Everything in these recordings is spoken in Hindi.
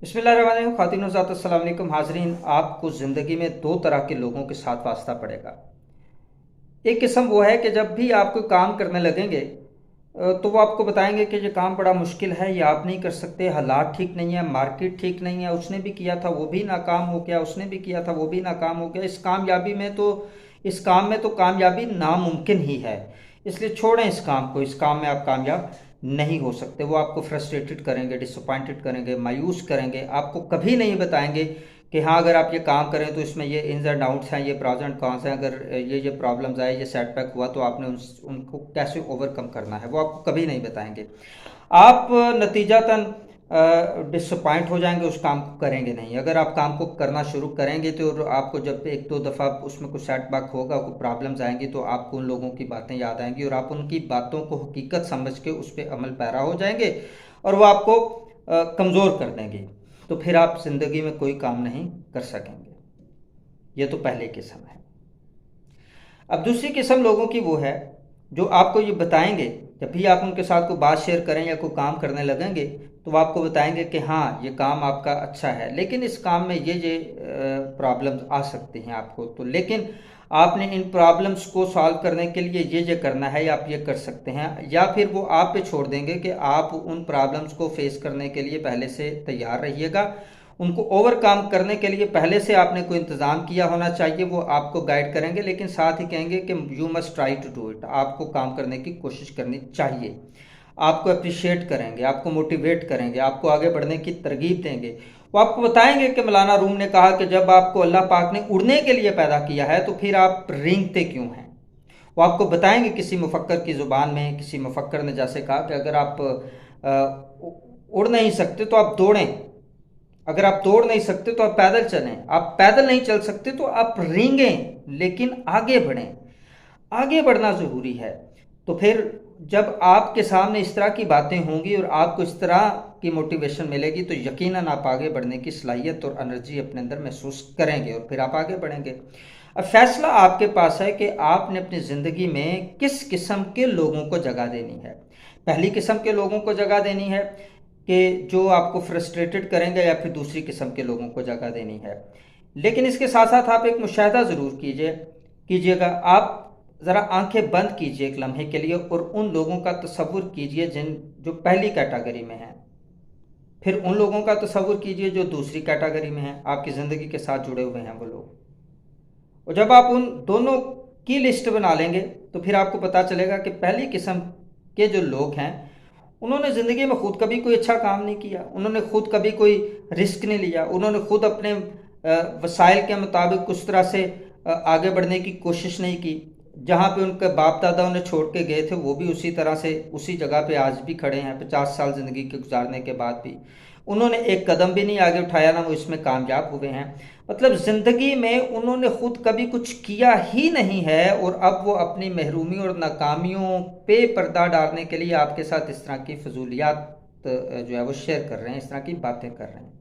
बिस्मिल्लाहिर्रहमानिर्रहीम। ख़ातिन हज़रात अस्सलाम वालेकुम। हाज़रीन, आपको ज़िंदगी में दो तरह के लोगों के साथ वास्ता पड़ेगा। एक किस्म वो है कि जब भी आप कोई काम करने लगेंगे तो वो आपको बताएंगे कि ये काम बड़ा मुश्किल है, ये आप नहीं कर सकते, हालात ठीक नहीं है, मार्केट ठीक नहीं है, उसने भी किया था वो भी नाकाम हो गया, उसने भी किया था वो भी नाकाम हो गया, इस काम में तो कामयाबी नामुमकिन ही है, इसलिए छोड़ें इस काम को, इस काम में आप कामयाब नहीं हो सकते। वो आपको फ्रस्ट्रेटेड करेंगे, डिसअपॉइंटेड करेंगे, मायूस करेंगे। आपको कभी नहीं बताएंगे कि हाँ, अगर आप ये काम करें तो इसमें ये इन्स एंड आउट्स हैं, ये प्रॉस एंड कॉन्स हैं, अगर ये प्रॉब्लम्स आए, ये सेटबैक हुआ तो आपने उनको कैसे ओवरकम करना है, वो आपको कभी नहीं बताएंगे। आप नतीजातन डिसअपॉइंट हो जाएंगे, उस काम को करेंगे नहीं। अगर आप काम को करना शुरू करेंगे तो आपको जब एक दो दफ़ा उसमें कुछ सेटबैक होगा, कोई प्रॉब्लम्स आएंगी, तो आपको उन लोगों की बातें याद आएंगी और आप उनकी बातों को हकीकत समझ के उस पर अमल पैरा हो जाएंगे और वो आपको कमज़ोर कर देंगे। तो फिर आप ज़िंदगी में कोई काम नहीं कर सकेंगे। ये तो पहली किस्म है। अब दूसरी किस्म लोगों की वो है जो आपको ये बताएंगे, जब भी आप उनके साथ कोई बात शेयर करें या कोई काम करने लगेंगे तो वो आपको बताएंगे कि हाँ, ये काम आपका अच्छा है, लेकिन इस काम में ये प्रॉब्लम्स आ सकती हैं आपको, तो लेकिन आपने इन प्रॉब्लम्स को सॉल्व करने के लिए ये करना है, या आप ये कर सकते हैं। या फिर वो आप पे छोड़ देंगे कि आप उन प्रॉब्लम्स को फेस करने के लिए पहले से तैयार रहिएगा, उनको ओवरकम करने के लिए पहले से आपने कोई इंतज़ाम किया होना चाहिए। वो आपको गाइड करेंगे, लेकिन साथ ही कहेंगे कि you must try to do it, आपको काम करने की कोशिश करनी चाहिए। आपको अप्रिशिएट करेंगे, आपको मोटिवेट करेंगे, आपको आगे बढ़ने की तरगीब देंगे। वो आपको बताएंगे कि मौलाना रूम ने कहा कि जब आपको अल्लाह पाक ने उड़ने के लिए पैदा किया है तो फिर आप रेंगते क्यों हैं। वो आपको बताएंगे किसी मुफक्कर की ज़ुबान में, किसी मुफक्कर ने जैसे कहा कि अगर आप उड़ नहीं सकते तो आप दौड़ें, अगर आप दौड़ नहीं सकते तो आप पैदल चलें, आप पैदल नहीं चल सकते तो आप रेंगें, लेकिन आगे बढ़ें। आगे बढ़ना ज़रूरी है। तो फिर जब आपके सामने इस तरह की बातें होंगी और आपको इस तरह की मोटिवेशन मिलेगी तो यकीनन आप आगे बढ़ने की सलाहियत और एनर्जी अपने अंदर महसूस करेंगे और फिर आप आगे बढ़ेंगे। अब फैसला आपके पास है कि आपने अपनी ज़िंदगी में किस किस्म के लोगों को जगह देनी है। पहली किस्म के लोगों को जगह देनी है कि जो आपको फ्रस्ट्रेटेड करेंगे, या फिर दूसरी किस्म के लोगों को जगह देनी है। लेकिन इसके साथ साथ आप एक मुशाहिदा ज़रूर कीजिएगा। आप ज़रा आंखें बंद कीजिए एक लम्हे के लिए और उन लोगों का तसव्वुर कीजिए जो पहली कैटेगरी में हैं। फिर उन लोगों का तसव्वुर कीजिए जो दूसरी कैटेगरी में हैं, आपकी ज़िंदगी के साथ जुड़े हुए हैं वो लोग। और जब आप उन दोनों की लिस्ट बना लेंगे तो फिर आपको पता चलेगा कि पहली किस्म के जो लोग हैं उन्होंने ज़िंदगी में खुद कभी कोई अच्छा काम नहीं किया, उन्होंने खुद कभी कोई रिस्क नहीं लिया, उन्होंने खुद अपने वसाइल के मुताबिक उस तरह से आगे बढ़ने की कोशिश नहीं की। जहाँ पे उनके बाप दादा उन्हें छोड़ के गए थे वो भी उसी तरह से उसी जगह पे आज भी खड़े हैं, 50 साल ज़िंदगी के गुजारने के बाद भी उन्होंने एक कदम भी नहीं आगे उठाया, ना वो इसमें कामयाब हुए हैं। मतलब ज़िंदगी में उन्होंने खुद कभी कुछ किया ही नहीं है और अब वो अपनी महरूमी और नाकामियों पे पर्दा डालने के लिए आपके साथ इस तरह की फजूलियात जो है वो शेयर कर रहे हैं, इस तरह की बातें कर रहे हैं।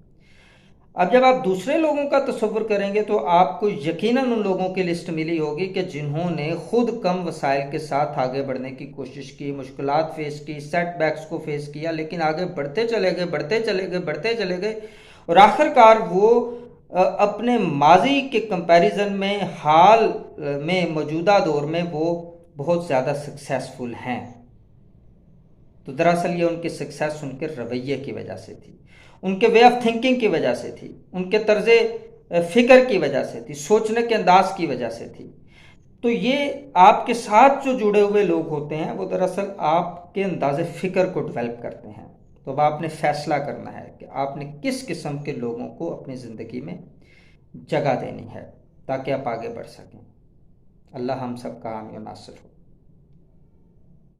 अब जब आप दूसरे लोगों का तसव्वुर करेंगे तो आपको यकीनन उन लोगों की लिस्ट मिली होगी कि जिन्होंने खुद कम वसाइल के साथ आगे बढ़ने की कोशिश की, मुश्किलात फेस की, सेटबैक्स को फेस किया, लेकिन आगे बढ़ते चले गए, बढ़ते चले गए, बढ़ते चले गए और आखिरकार वो अपने माजी के कंपैरिजन में हाल में मौजूदा दौर में वो बहुत ज़्यादा सक्सेसफुल हैं। तो दरअसल ये उनकी सक्सेस उनके रवैये की वजह से थी, उनके वे ऑफ थिंकिंग की वजह से थी, उनके तर्ज फ़िक्र की वजह से थी, सोचने के अंदाज की वजह से थी। तो ये आपके साथ जो जुड़े हुए लोग होते हैं वो दरअसल आपके अंदाज़ फ़िक्र को डेवलप करते हैं। तो अब आपने फ़ैसला करना है कि आपने किस किस्म के लोगों को अपनी ज़िंदगी में जगह देनी है ताकि आप आगे बढ़ सकें। अल्लाह हम सब का हामी और नासिर हो।